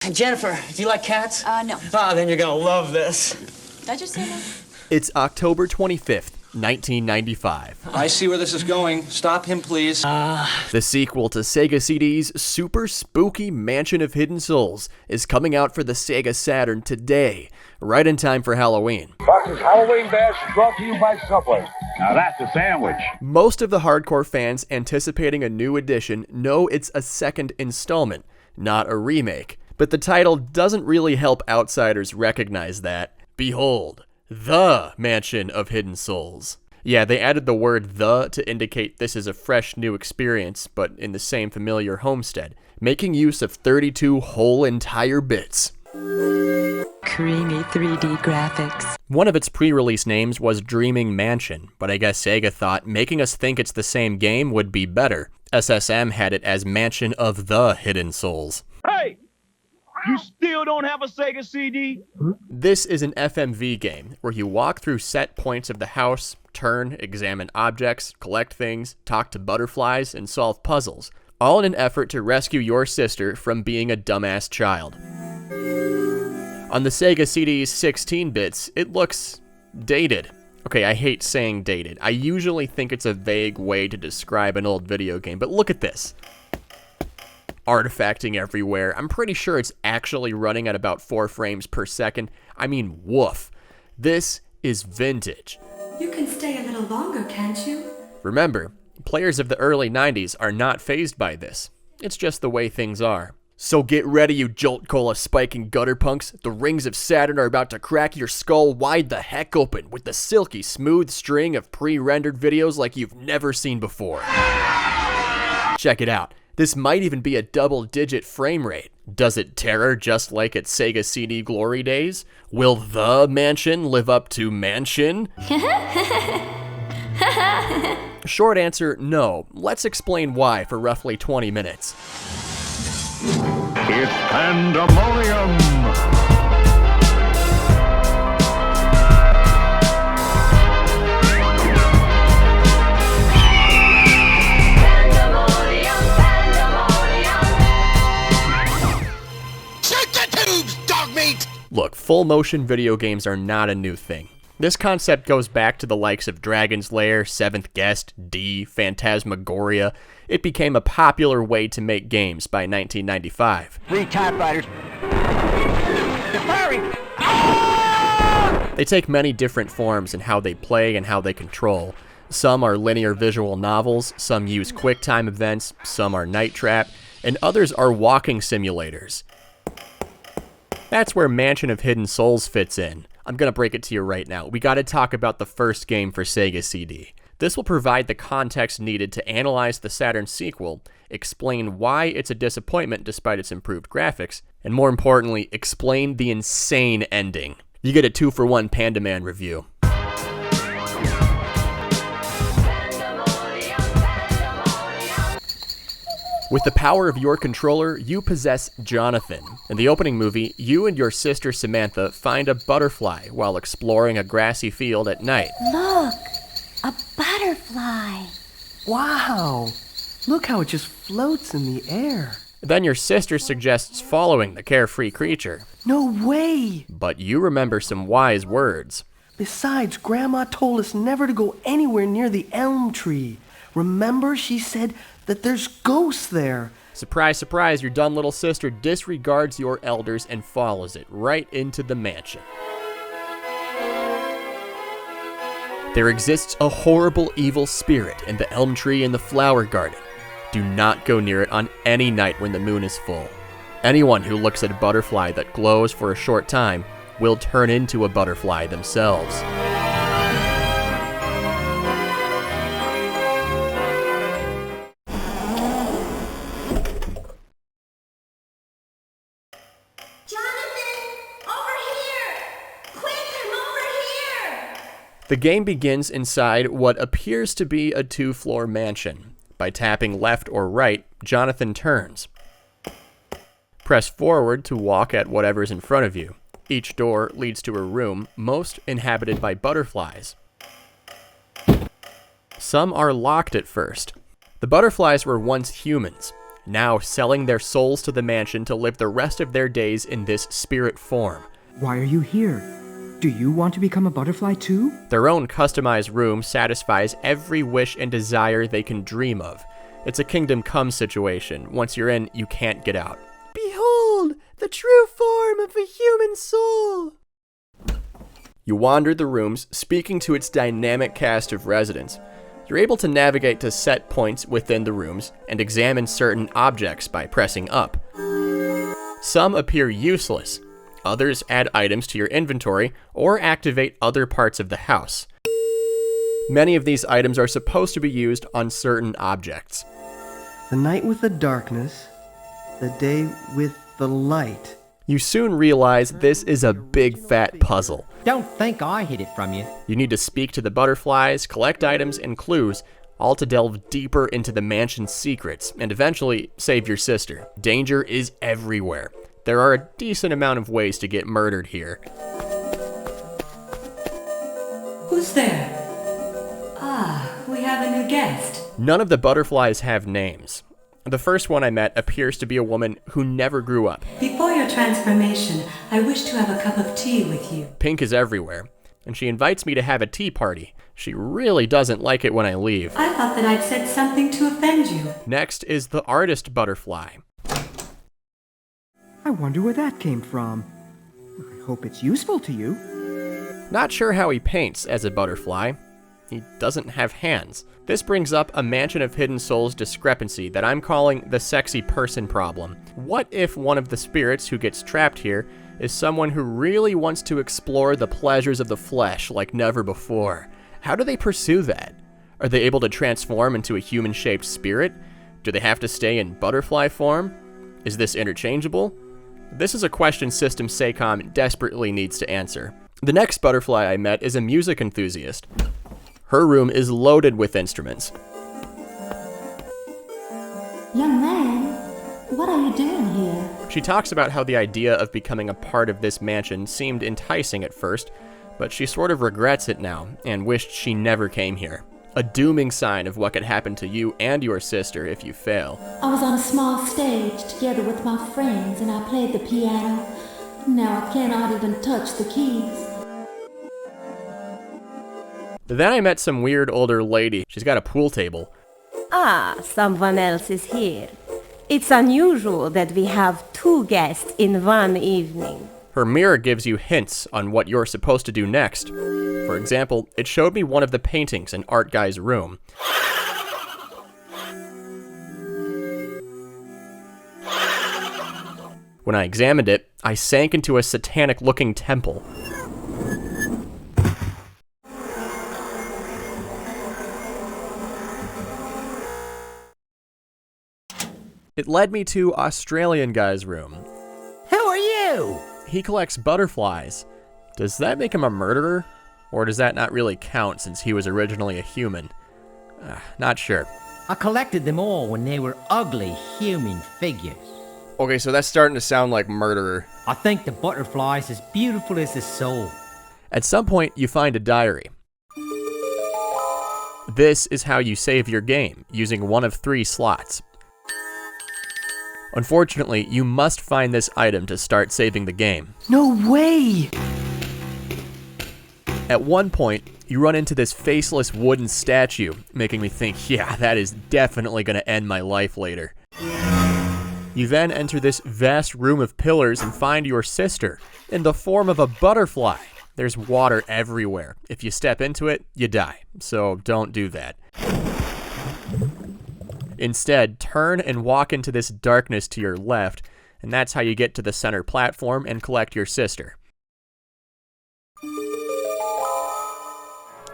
Jennifer, do you like cats? No. Ah, then you're gonna love this. Did I just say no? It's October 25th, 1995. I see where this is going. Stop him, please. The sequel to Sega CD's super spooky Mansion of Hidden Souls is coming out for the Sega Saturn today, right in time for Halloween. Fox's Halloween Bash is brought to you by Subway. Now that's a sandwich. Most of the hardcore fans anticipating a new edition know it's a second installment, not a remake. But the title doesn't really help outsiders recognize that. Behold, the Mansion of Hidden Souls. Yeah, they added the word "the" to indicate this is a fresh new experience, but in the same familiar homestead, making use of 32 whole entire bits. Creamy 3D graphics. One of its pre-release names was Dreaming Mansion, but I guess Sega thought making us think it's the same game would be better. SSM had it as Mansion of the Hidden Souls. Hey! You still don't have a Sega CD? This is an FMV game where you walk through set points of the house, turn, examine objects, collect things, talk to butterflies, and solve puzzles, all in an effort to rescue your sister from being a dumbass child. On the Sega CD's 16 bits, it looks dated. Okay, I hate saying dated. I usually think it's a vague way to describe an old video game, but look at this. Artifacting everywhere. I'm pretty sure it's actually running at about 4 frames per second. I mean, woof. This is vintage. You can stay a little longer, can't you? Remember, players of the early 90s are not fazed by this. It's just the way things are. So get ready, you Jolt Cola spiking gutter punks. The rings of Saturn are about to crack your skull wide the heck open with the silky smooth string of pre-rendered videos like you've never seen before. Check it out. This might even be a double-digit frame rate. Does it terror just like its Sega CD glory days? Will the Mansion live up to Mansion? Short answer, no. Let's explain why for roughly 20 minutes. It's PandaMonium! Look, full-motion video games are not a new thing. This concept goes back to the likes of Dragon's Lair, Seventh Guest, D, Phantasmagoria. It became a popular way to make games by 1995. 3 typewriters. They're firing! They take many different forms in how they play and how they control. Some are linear visual novels, some use QuickTime events, some are Night Trap, and others are walking simulators. That's where Mansion of Hidden Souls fits in. I'm gonna break it to you right now. We gotta talk about the first game for Sega CD. This will provide the context needed to analyze the Saturn sequel, explain why it's a disappointment despite its improved graphics, and more importantly, explain the insane ending. You get a 2-for-1 Panda Man review. With the power of your controller, you possess Jonathan. In the opening movie, you and your sister Samantha find a butterfly while exploring a grassy field at night. Look, a butterfly. Wow, look how it just floats in the air. Then your sister suggests following the carefree creature. No way! But you remember some wise words. Besides, Grandma told us never to go anywhere near the elm tree. Remember, she said that there's ghosts there. Surprise, surprise, your dumb little sister disregards your elders and follows it right into the mansion. There exists a horrible evil spirit in the elm tree in the flower garden. Do not go near it on any night when the moon is full. Anyone who looks at a butterfly that glows for a short time will turn into a butterfly themselves. The game begins inside what appears to be a 2-floor mansion. By tapping left or right, Jonathan turns. Press forward to walk at whatever's in front of you. Each door leads to a room, most inhabited by butterflies. Some are locked at first. The butterflies were once humans. now selling their souls to the mansion to live the rest of their days in this spirit form. Why are you here? Do you want to become a butterfly too? Their own customized room satisfies every wish and desire they can dream of. It's a Kingdom Come situation. Once you're in, you can't get out. Behold, the true form of a human soul! You wander the rooms, speaking to its dynamic cast of residents. You're able to navigate to set points within the rooms and examine certain objects by pressing up. Some appear useless. Others add items to your inventory or activate other parts of the house. Many of these items are supposed to be used on certain objects. The night with the darkness, the day with the light. You soon realize this is a big fat puzzle. Don't think I hid it from you. You need to speak to the butterflies, collect items and clues, all to delve deeper into the mansion's secrets and eventually save your sister. Danger is everywhere. There are a decent amount of ways to get murdered here. Who's there? Ah, we have a new guest. None of the butterflies have names. The first one I met appears to be a woman who never grew up. Before your transformation, I wish to have a cup of tea with you. Pink is everywhere, and she invites me to have a tea party. She really doesn't like it when I leave. I thought that I'd said something to offend you. Next is the artist butterfly. I wonder where that came from. I hope it's useful to you. Not sure how he paints as a butterfly. He doesn't have hands. This brings up a Mansion of Hidden Souls discrepancy that I'm calling the sexy person problem. What if one of the spirits who gets trapped here is someone who really wants to explore the pleasures of the flesh like never before? How do they pursue that? Are they able to transform into a human-shaped spirit? Do they have to stay in butterfly form? Is this interchangeable? This is a question System Sacom desperately needs to answer. The next butterfly I met is a music enthusiast. Her room is loaded with instruments. Young man, what are you doing here? She talks about how the idea of becoming a part of this mansion seemed enticing at first, but she sort of regrets it now and wished she never came here. A dooming sign of what could happen to you and your sister if you fail. I was on a small stage together with my friends and I played the piano. Now I cannot even touch the keys. Then I met some weird older lady. She's got a pool table. Ah, someone else is here. It's unusual that we have two guests in one evening. Her mirror gives you hints on what you're supposed to do next. For example, it showed me one of the paintings in Art Guy's room. When I examined it, I sank into a satanic-looking temple. It led me to Australian Guy's room. Who are you? He collects butterflies. Does that make him a murderer? Or does that not really count since he was originally a human? Not sure. I collected them all when they were ugly human figures. Okay, so that's starting to sound like murderer. I think the butterfly's as beautiful as the soul. At some point, you find a diary. This is how you save your game, using one of 3 slots. Unfortunately, you must find this item to start saving the game. No way! At one point, you run into this faceless wooden statue, making me think, yeah, that is definitely going to end my life later. You then enter this vast room of pillars and find your sister, in the form of a butterfly. There's water everywhere. If you step into it, you die, so don't do that. Instead, turn and walk into this darkness to your left, and that's how you get to the center platform and collect your sister.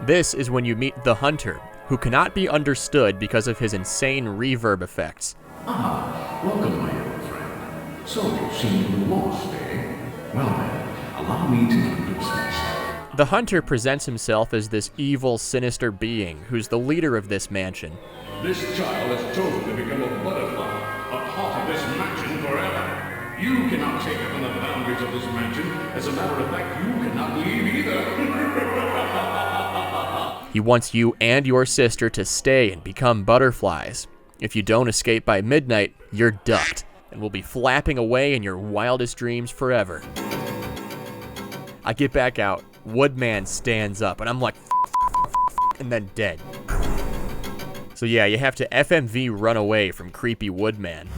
This is when you meet the Hunter, who cannot be understood because of his insane reverb effects. Ah, welcome, my young friend. So you seem to be lost, eh? Well then, allow me to introduce myself. The Hunter presents himself as this evil, sinister being who's the leader of this mansion. This child has chosen to become a butterfly, a part of this mansion forever. You cannot take it from the boundaries of this mansion. As a matter of fact, you cannot leave either. He wants you and your sister to stay and become butterflies. If you don't escape by midnight, you're ducked, and will be flapping away in your wildest dreams forever. I get back out, Woodman stands up, and I'm like, and then dead. So yeah, you have to FMV run away from creepy Woodman.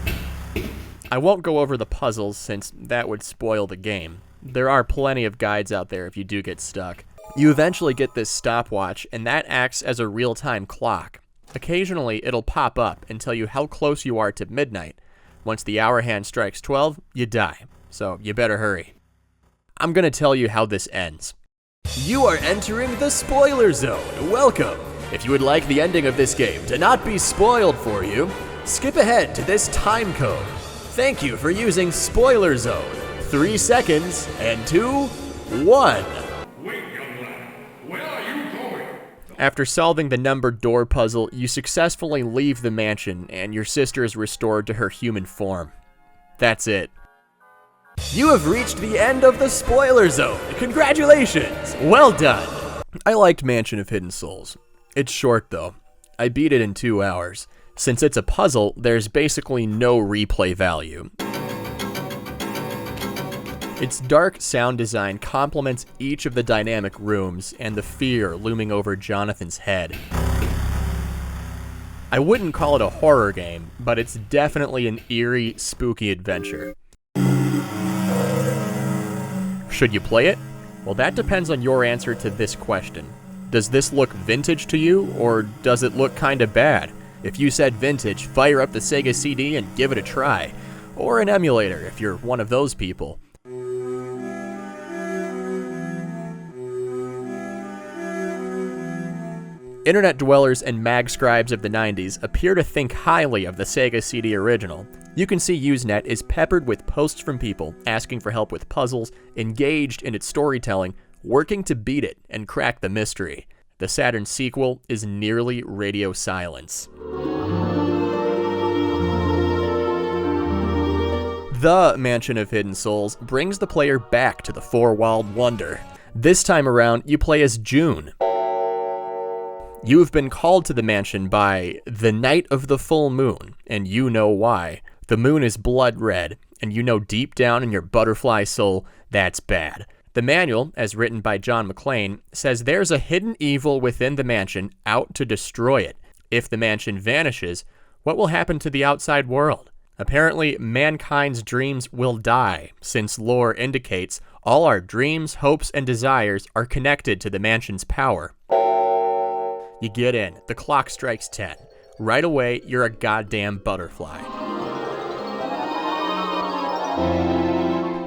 I won't go over the puzzles since that would spoil the game. There are plenty of guides out there if you do get stuck. You eventually get this stopwatch, and that acts as a real-time clock. Occasionally, it'll pop up and tell you how close you are to midnight. Once the hour hand strikes 12, you die. So you better hurry. I'm gonna tell you how this ends. You are entering the spoiler zone. Welcome. If you would like the ending of this game to not be spoiled for you, skip ahead to this time code. Thank you for using spoiler zone. 3 seconds, and 2, 1. Wait, young lad. Where are you going? After solving the numbered door puzzle, you successfully leave the mansion, and your sister is restored to her human form. That's it. You have reached the end of the spoiler zone. Congratulations! Well done! I liked Mansion of Hidden Souls. It's short though. I beat it in 2 hours. Since it's a puzzle, there's basically no replay value. Its dark sound design complements each of the dynamic rooms and the fear looming over Jonathan's head. I wouldn't call it a horror game, but it's definitely an eerie, spooky adventure. Should you play it? Well, that depends on your answer to this question. Does this look vintage to you, or does it look kinda bad? If you said vintage, fire up the Sega CD and give it a try. Or an emulator, if you're one of those people. Internet dwellers and mag scribes of the 90s appear to think highly of the Sega CD original. You can see Usenet is peppered with posts from people asking for help with puzzles, engaged in its storytelling, working to beat it and crack the mystery. The Saturn sequel is nearly radio silence. The Mansion of Hidden Souls brings the player back to the four-walled wonder. This time around, you play as June. You have been called to the mansion by the Night of the Full Moon, and you know why. The moon is blood red, and you know deep down in your butterfly soul that's bad. The manual, as written by John McClane, says there's a hidden evil within the mansion out to destroy it. If the mansion vanishes, what will happen to the outside world? Apparently, mankind's dreams will die, since lore indicates all our dreams, hopes, and desires are connected to the mansion's power. You get in, the clock strikes 10. Right away, you're a goddamn butterfly.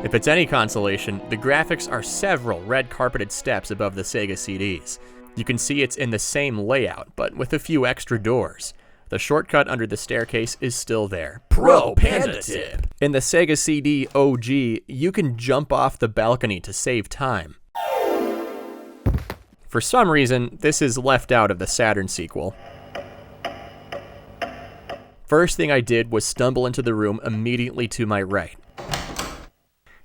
If it's any consolation, the graphics are several red carpeted steps above the Sega CDs. You can see it's in the same layout, but with a few extra doors. The shortcut under the staircase is still there. Pro Panda Tip! In the Sega CD OG, you can jump off the balcony to save time. For some reason, this is left out of the Saturn sequel. First thing I did was stumble into the room immediately to my right.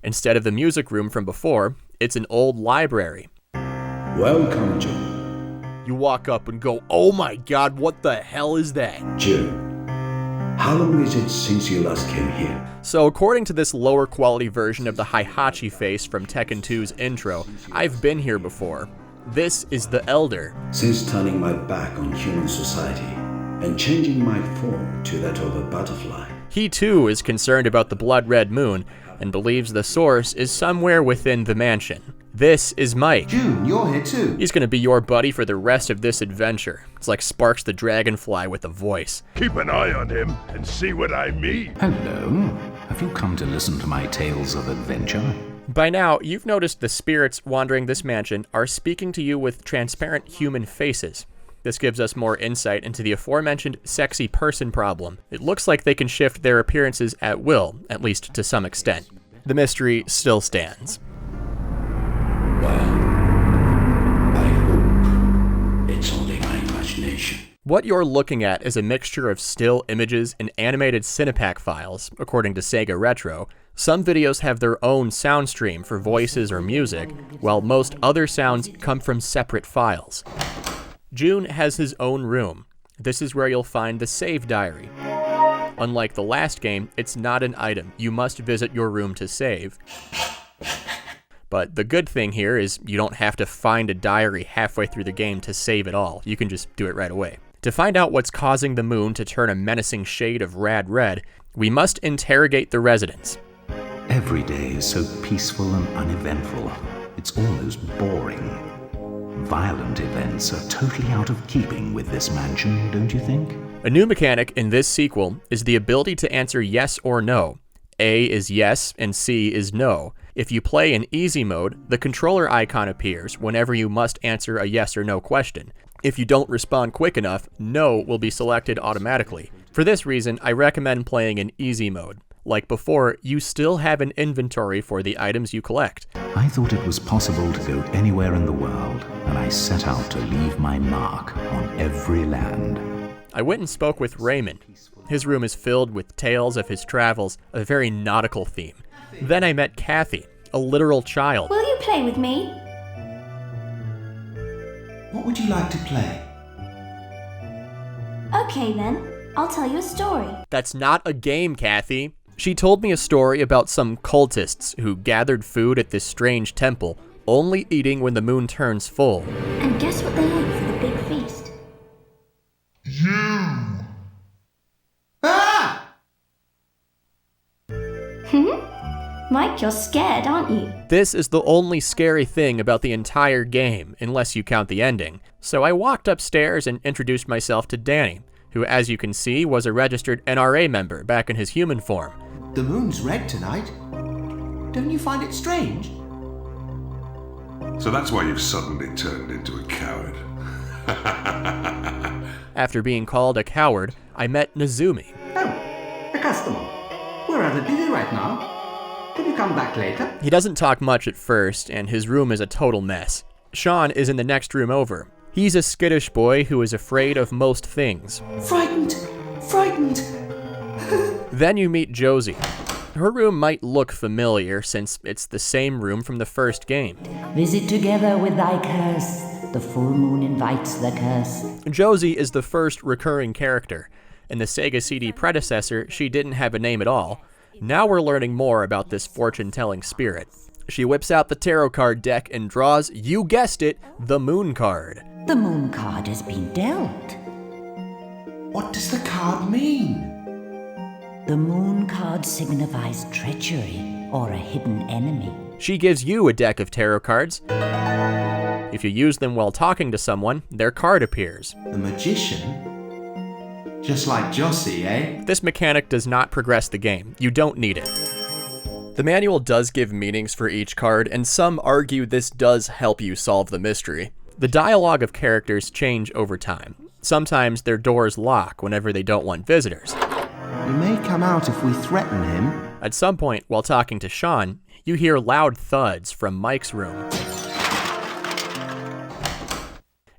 Instead of the music room from before, it's an old library. Welcome, June. You walk up and go, oh my god, what the hell is that? June, how long is it since you last came here? So according to this lower quality version of the Heihachi face from Tekken 2's intro, I've been here before. This is the Elder. Since turning my back on human society and changing my form to that of a butterfly. He too is concerned about the blood red moon and believes the source is somewhere within the mansion. This is Mike. June, you're here too. He's gonna be your buddy for the rest of this adventure. It's like Sparks the Dragonfly with a voice. Keep an eye on him and see what I mean. Hello. Have you come to listen to my tales of adventure? By now, you've noticed the spirits wandering this mansion are speaking to you with transparent human faces. This gives us more insight into the aforementioned sexy person problem. It looks like they can shift their appearances at will, at least to some extent. The mystery still stands. Well, I hope it's only my imagination. What you're looking at is a mixture of still images and animated Cinepack files, according to Sega Retro. Some videos have their own sound stream for voices or music, while most other sounds come from separate files. June has his own room. This is where you'll find the save diary. Unlike the last game, it's not an item. You must visit your room to save. But the good thing here is you don't have to find a diary halfway through the game to save it all. You can just do it right away. To find out what's causing the moon to turn a menacing shade of rad red, we must interrogate the residents. Every day is so peaceful and uneventful. It's almost boring. Violent events are totally out of keeping with this mansion, don't you think? A new mechanic in this sequel is the ability to answer yes or no. A is yes and C is no. If you play in easy mode, the controller icon appears whenever you must answer a yes or no question. If you don't respond quick enough, no will be selected automatically. For this reason, I recommend playing in easy mode. Like before, you still have an inventory for the items you collect. I thought it was possible to go anywhere in the world, and I set out to leave my mark on every land. I went and spoke with Raymond. His room is filled with tales of his travels, a very nautical theme. Then I met Kathy, a literal child. Will you play with me? What would you like to play? Okay then, I'll tell you a story. That's not a game, Kathy. She told me a story about some cultists who gathered food at this strange temple, only eating when the moon turns full. And guess what they ate for the big feast? You! Ah! Mike, you're scared, aren't you? This is the only scary thing about the entire game, unless you count the ending. So I walked upstairs and introduced myself to Danny, who, as you can see, was a registered NRA member back in his human form. The moon's red tonight. Don't you find it strange? So that's why you've suddenly turned into a coward. After being called a coward, I met Nezumi. Oh, a customer. We're rather busy right now. Can you come back later? He doesn't talk much at first, and his room is a total mess. Sean is in the next room over. He's a skittish boy who is afraid of most things. Frightened! Frightened! Then you meet Josie. Her room might look familiar since it's the same room from the first game. Visit together with thy curse. The full moon invites the curse. Josie is the first recurring character. In the Sega CD predecessor, she didn't have a name at all. Now we're learning more about this fortune-telling spirit. She whips out the tarot card deck and draws, you guessed it, the moon card. The moon card has been dealt. What does the card mean? The moon card signifies treachery or a hidden enemy. She gives you a deck of tarot cards. If you use them while talking to someone, their card appears. The magician? Just like Josie, eh? This mechanic does not progress the game. You don't need it. The manual does give meanings for each card, and some argue this does help you solve the mystery. The dialogue of characters change over time. Sometimes their doors lock whenever they don't want visitors. He may come out if we threaten him. At some point, while talking to Sean, you hear loud thuds from Mike's room.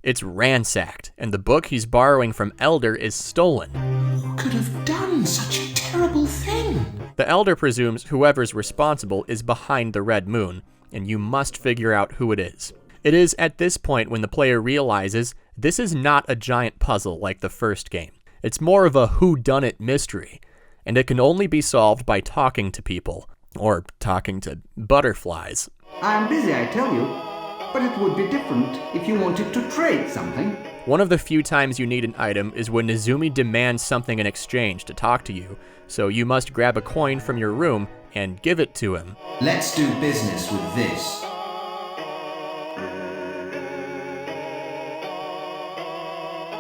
It's ransacked, and the book he's borrowing from Elder is stolen. Who could have done such a terrible thing? The Elder presumes whoever's responsible is behind the red moon, and you must figure out who it is. It is at this point when the player realizes this is not a giant puzzle like the first game. It's more of a whodunit mystery, and it can only be solved by talking to people, or talking to butterflies. I'm busy, I tell you, but it would be different if you wanted to trade something. One of the few times you need an item is when Nezumi demands something in exchange to talk to you, so you must grab a coin from your room and give it to him. Let's do business with this.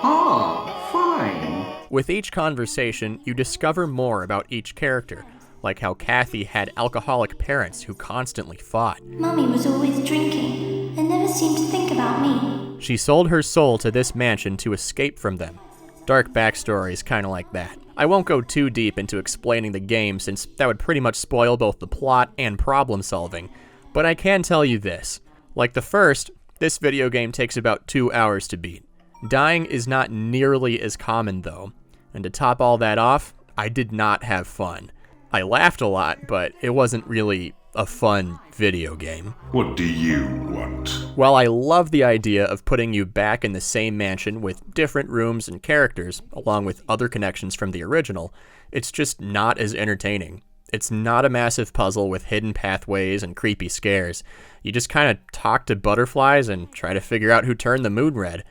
Ah, fine. With each conversation, you discover more about each character, like how Kathy had alcoholic parents who constantly fought. Mummy was always drinking and never seemed to think about me. She sold her soul to this mansion to escape from them. Dark backstories kinda like that. I won't go too deep into explaining the game since that would pretty much spoil both the plot and problem solving, but I can tell you this. Like the first, this video game takes about 2 hours to beat. Dying is not nearly as common though, and to top all that off, I did not have fun. I laughed a lot, but it wasn't really a fun video game. What do you want? While I love the idea of putting you back in the same mansion with different rooms and characters, along with other connections from the original, it's just not as entertaining. It's not a massive puzzle with hidden pathways and creepy scares. You just kind of talk to butterflies and try to figure out who turned the moon red.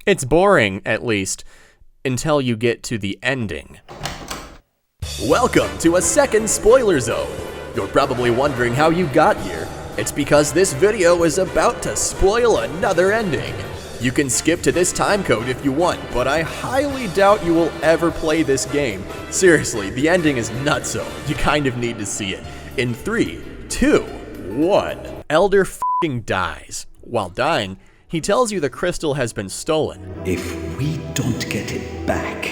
It's boring, at least, until you get to the ending. Welcome to a second spoiler zone. You're probably wondering how you got here. It's because this video is about to spoil another ending. You can skip to this time code if you want, but I highly doubt you will ever play this game. Seriously, the ending is nutso. You kind of need to see it. In 3, 2, 1. Elder f***ing dies. While dying, he tells you the crystal has been stolen. If we don't get it back,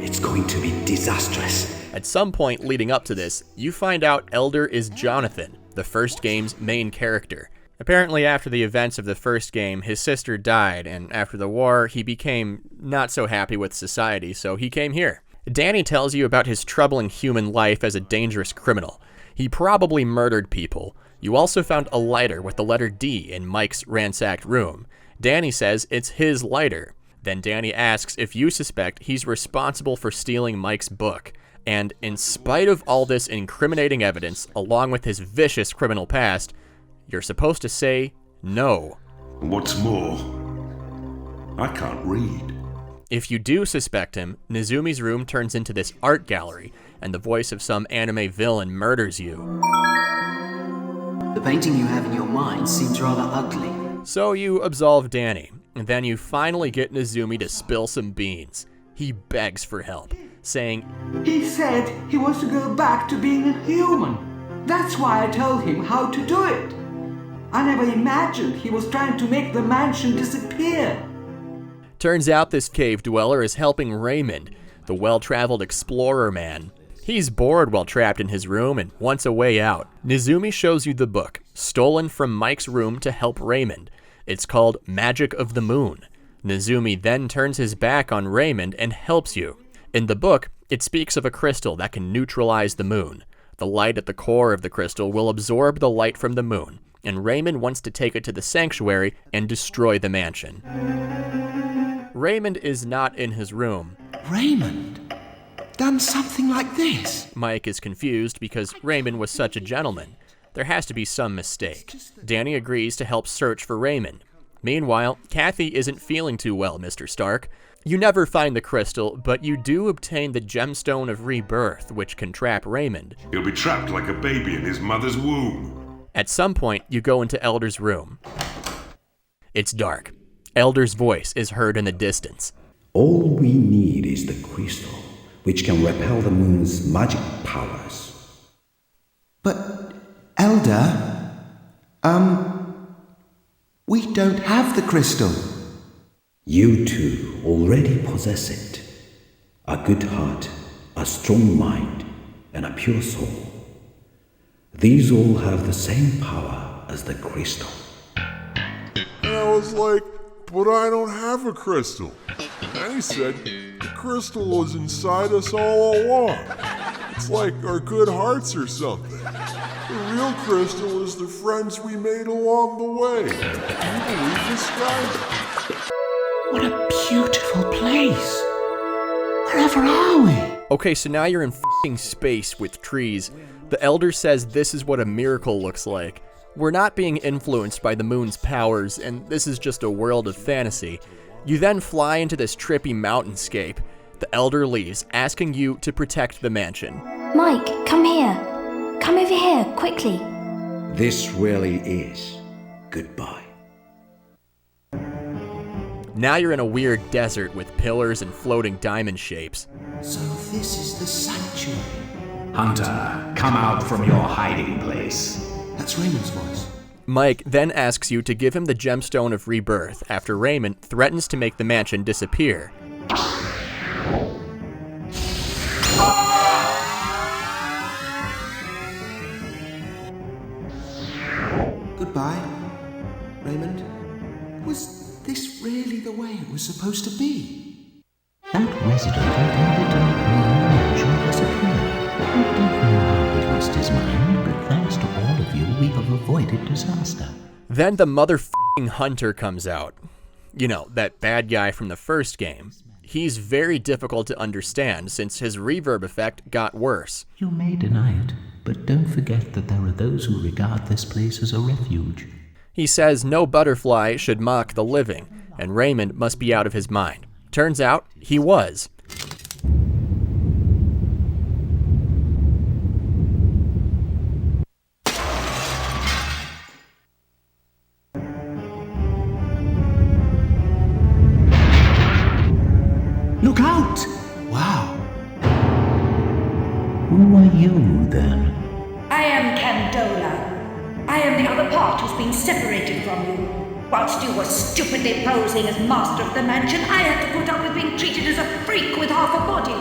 it's going to be disastrous. At some point leading up to this, you find out Elder is Jonathan, the first game's main character. Apparently after the events of the first game, his sister died, and after the war, he became not so happy with society, so he came here. Danny tells you about his troubling human life as a dangerous criminal. He probably murdered people. You also found a lighter with the letter D in Mike's ransacked room. Danny says it's his lighter. Then Danny asks if you suspect he's responsible for stealing Mike's book. And in spite of all this incriminating evidence, along with his vicious criminal past, you're supposed to say no. What's more, I can't read. If you do suspect him, Nizumi's room turns into this art gallery, and the voice of some anime villain murders you. The painting you have in your mind seems rather ugly. So you absolve Danny, and then you finally get Nizumi to spill some beans. He begs for help, saying, He said he wants to go back to being a human. That's why I told him how to do it. I never imagined he was trying to make the mansion disappear. Turns out this cave dweller is helping Raymond, the well-traveled explorer man. He's bored while trapped in his room and wants a way out. Nizumi shows you the book, stolen from Mike's room to help Raymond. It's called Magic of the Moon. Nizumi then turns his back on Raymond and helps you. In the book, it speaks of a crystal that can neutralize the moon. The light at the core of the crystal will absorb the light from the moon, and Raymond wants to take it to the sanctuary and destroy the mansion. Raymond is not in his room. Raymond? Done something like this? Mike is confused because Raymond was such a gentleman. There has to be some mistake. Danny agrees to help search for Raymond. Meanwhile, Kathy isn't feeling too well, Mr. Stark. You never find the crystal, but you do obtain the gemstone of rebirth, which can trap Raymond. He'll be trapped like a baby in his mother's womb. At some point, you go into Elder's room. It's dark. Elder's voice is heard in the distance. All we need is the crystal, which can repel the moon's magic powers. But, Elder, we don't have the crystal. You two already possess it. A good heart, a strong mind, and a pure soul. These all have the same power as the crystal. And I was like, but I don't have a crystal. And he said, the crystal was inside us all along. It's like our good hearts or something. The real crystal is the friends we made along the way. Can you believe this, guy? What a beautiful place. Wherever are we? Okay, so now you're in f***ing space with trees. The Elder says this is what a miracle looks like. We're not being influenced by the moon's powers, and this is just a world of fantasy. You then fly into this trippy mountainscape. The Elder leaves, asking you to protect the mansion. Mike, come here. Come over here, quickly. This really is goodbye. Now you're in a weird desert with pillars and floating diamond shapes. So this is the sanctuary. Hunter, come out from your hiding place. That's Raymond's voice. Mike then asks you to give him the gemstone of rebirth after Raymond threatens to make the mansion disappear. Goodbye, Raymond. Was this really the way it was supposed to be? That resident of the Dark Green Mansion disappeared. We don't know how he lost his mind, but thanks to all of feel we have avoided disaster. Then the motherfucking Hunter comes out. You know, that bad guy from the first game. He's very difficult to understand since his reverb effect got worse. You may deny it, but don't forget that there are those who regard this place as a refuge. He says no butterfly should mock the living, and Raymond must be out of his mind. Turns out, he was. Look out! Wow. Who are you, then? I am Candola. I am the other part who's been separated from you. Whilst you were stupidly posing as master of the mansion, I had to put up with being treated as a freak with half a body.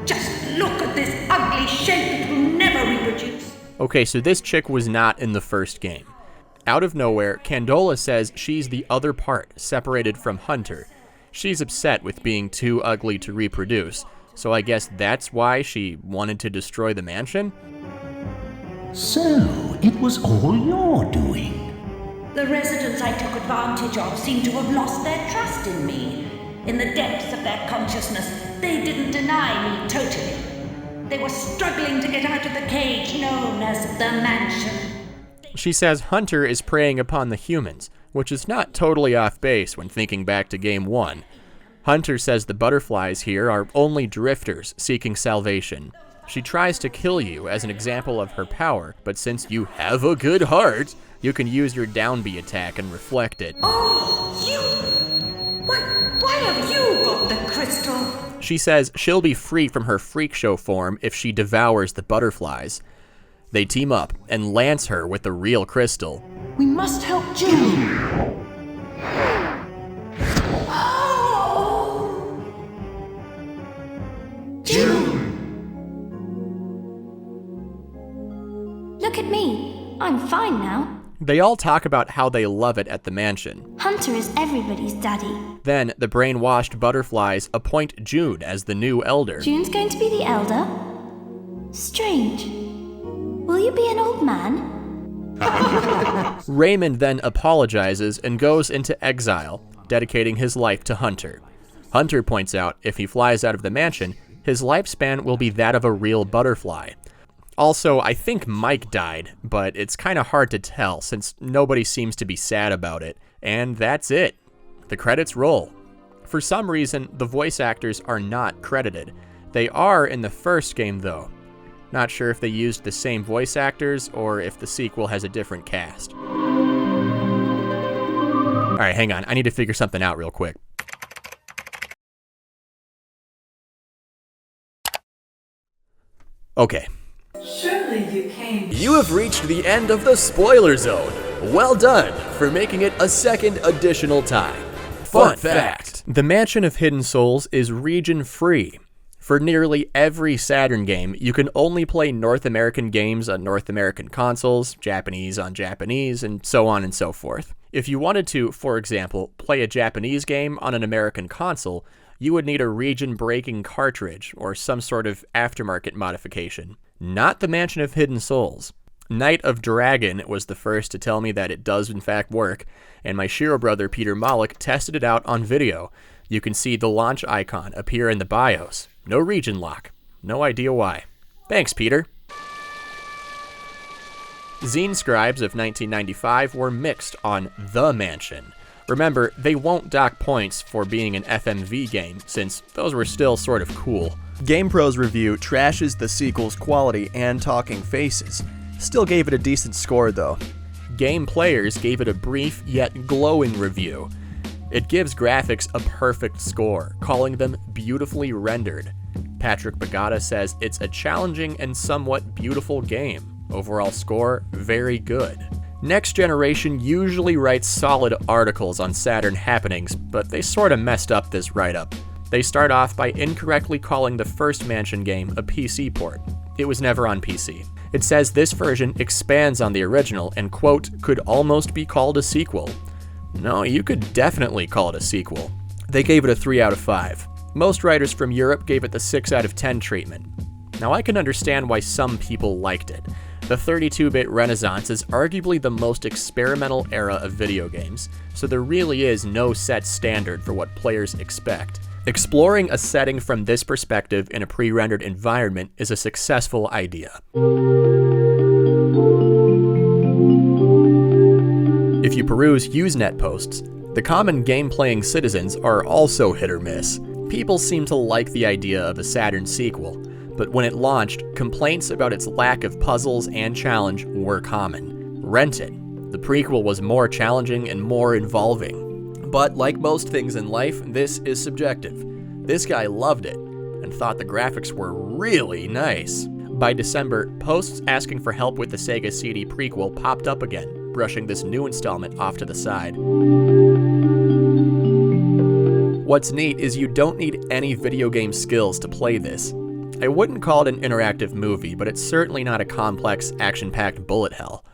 Just look at this ugly shape that will never reproduce. Okay, so this chick was not in the first game. Out of nowhere, Candola says she's the other part, separated from Hunter. She's upset with being too ugly to reproduce, so I guess that's why she wanted to destroy the mansion? So, it was all your doing. The residents I took advantage of seem to have lost their trust in me. In the depths of their consciousness, they didn't deny me totally. They were struggling to get out of the cage known as the mansion. She says Hunter is preying upon the humans, which is not totally off base when thinking back to Game 1. Hunter says the butterflies here are only drifters seeking salvation. She tries to kill you as an example of her power, but since you have a good heart, you can use your downbeat attack and reflect it. Oh, you! Why have you got the crystal? She says she'll be free from her freak show form if she devours the butterflies. They team up and lance her with the real crystal. We must help June. Oh! June! Look at me. I'm fine now. They all talk about how they love it at the mansion. Hunter is everybody's daddy. Then the brainwashed butterflies appoint June as the new elder. June's going to be the elder? Strange. Will you be an old man? Raymond then apologizes and goes into exile, dedicating his life to Hunter. Hunter points out if he flies out of the mansion, his lifespan will be that of a real butterfly. Also, I think Mike died, but it's kind of hard to tell since nobody seems to be sad about it. And that's it. The credits roll. For some reason, the voice actors are not credited. They are in the first game, though. Not sure if they used the same voice actors or if the sequel has a different cast. Alright, hang on. I need to figure something out real quick. Okay. Surely you came. You have reached the end of the spoiler zone. Well done for making it a second additional time. Fun fact. The Mansion of Hidden Souls is region-free. For nearly every Saturn game, you can only play North American games on North American consoles, Japanese on Japanese, and so on and so forth. If you wanted to, for example, play a Japanese game on an American console, you would need a region-breaking cartridge or some sort of aftermarket modification. Not the Mansion of Hidden Souls. Night of Dragon was the first to tell me that it does in fact work, and my Shiro brother Peter Malik tested it out on video. You can see the launch icon appear in the BIOS. No region lock. No idea why. Thanks, Peter. Zine Scribes of 1995 were mixed on The Mansion. Remember, they won't dock points for being an FMV game, since those were still sort of cool. GamePro's review trashes the sequel's quality and talking faces. Still gave it a decent score, though. Game Players gave it a brief yet glowing review. It gives graphics a perfect score, calling them beautifully rendered. Patrick Bagata says it's a challenging and somewhat beautiful game. Overall score, very good. Next Generation usually writes solid articles on Saturn happenings, but they sorta messed up this write-up. They start off by incorrectly calling the first Mansion game a PC port. It was never on PC. It says this version expands on the original and, quote, could almost be called a sequel. No, you could definitely call it a sequel. They gave it a 3 out of 5. Most writers from Europe gave it the 6 out of 10 treatment. Now I can understand why some people liked it. The 32-bit Renaissance is arguably the most experimental era of video games, so there really is no set standard for what players expect. Exploring a setting from this perspective in a pre-rendered environment is a successful idea. If you peruse Usenet posts, the common game-playing citizens are also hit or miss. People seem to like the idea of a Saturn sequel, but when it launched, complaints about its lack of puzzles and challenge were common. Rent It. The prequel was more challenging and more involving. But like most things in life, this is subjective. This guy loved it and thought the graphics were really nice. By December, posts asking for help with the Sega CD prequel popped up again, brushing this new installment off to the side. What's neat is you don't need any video game skills to play this. I wouldn't call it an interactive movie, but it's certainly not a complex, action-packed bullet hell.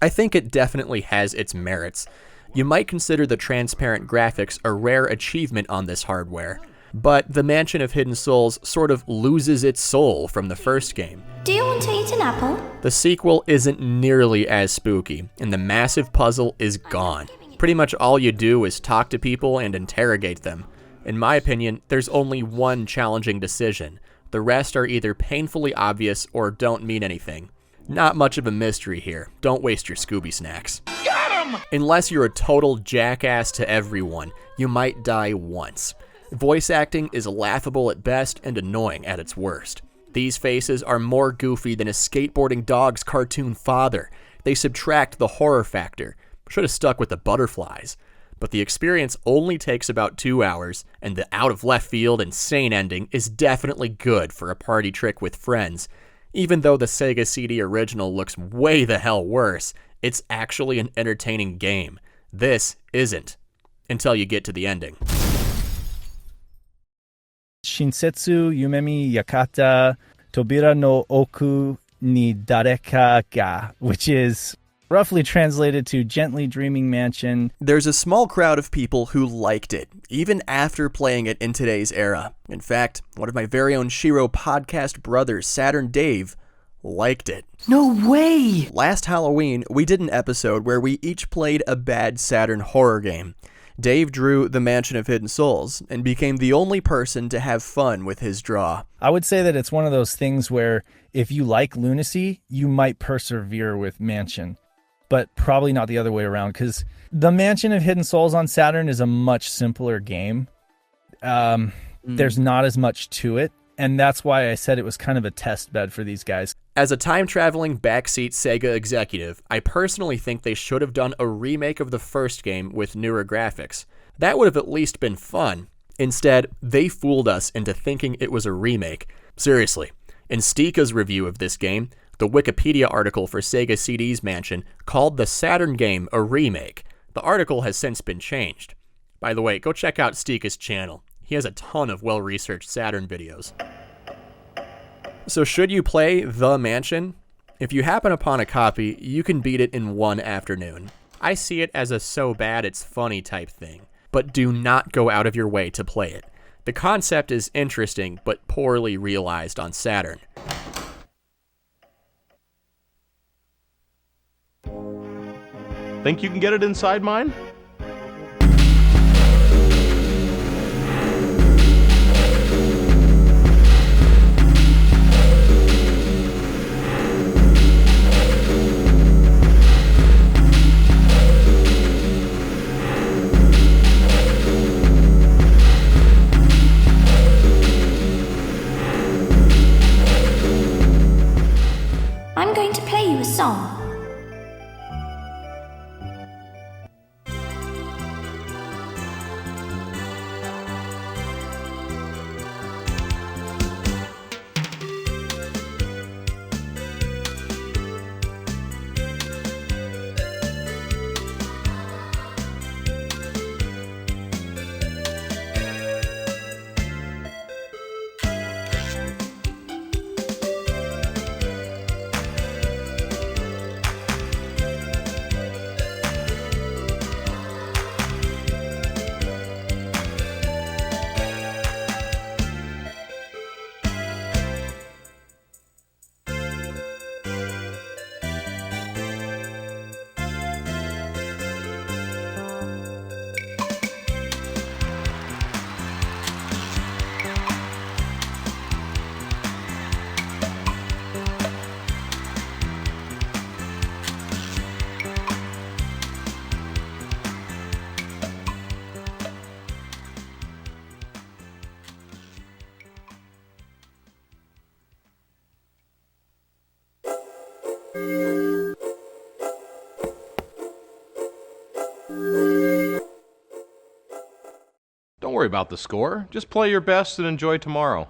I think it definitely has its merits. You might consider the transparent graphics a rare achievement on this hardware, but the Mansion of Hidden Souls sort of loses its soul from the first game. Do you want to eat an apple? The sequel isn't nearly as spooky, and the massive puzzle is gone. Pretty much all you do is talk to people and interrogate them. In my opinion, there's only one challenging decision. The rest are either painfully obvious or don't mean anything. Not much of a mystery here. Don't waste your Scooby snacks. Got him! Unless you're a total jackass to everyone, you might die once. Voice acting is laughable at best and annoying at its worst. These faces are more goofy than a skateboarding dog's cartoon father. They subtract the horror factor. Should have stuck with the butterflies. But the experience only takes about 2 hours, and the out-of-left-field insane ending is definitely good for a party trick with friends. Even though the Sega CD original looks way the hell worse, it's actually an entertaining game. This isn't. Until you get to the ending. Shinsetsu Yumemi Yakata Tobira no Oku ni Dareka ga, which is roughly translated to Gently Dreaming Mansion. There's a small crowd of people who liked it, even after playing it in today's era. In fact, one of my very own Shiro podcast brothers, Saturn Dave, liked it. No way! Last Halloween, we did an episode where we each played a bad Saturn horror game. Dave drew The Mansion of Hidden Souls and became the only person to have fun with his draw. I would say that it's one of those things where if you like lunacy, you might persevere with Mansion, but probably not the other way around, because The Mansion of Hidden Souls on Saturn is a much simpler game. There's not as much to it, and that's why I said it was kind of a test bed for these guys. As a time-traveling backseat Sega executive, I personally think they should have done a remake of the first game with newer graphics. That would have at least been fun. Instead, they fooled us into thinking it was a remake. Seriously, in Stika's review of this game, the Wikipedia article for Sega CD's Mansion called the Saturn game a remake. The article has since been changed. By the way, go check out Stika's channel. He has a ton of well-researched Saturn videos. So should you play The Mansion? If you happen upon a copy, you can beat it in one afternoon. I see it as a so bad it's funny type thing, but do not go out of your way to play it. The concept is interesting, but poorly realized on Saturn. Think you can get it inside mine? I'm going to play you a song. Don't worry about the score. Just play your best and enjoy tomorrow.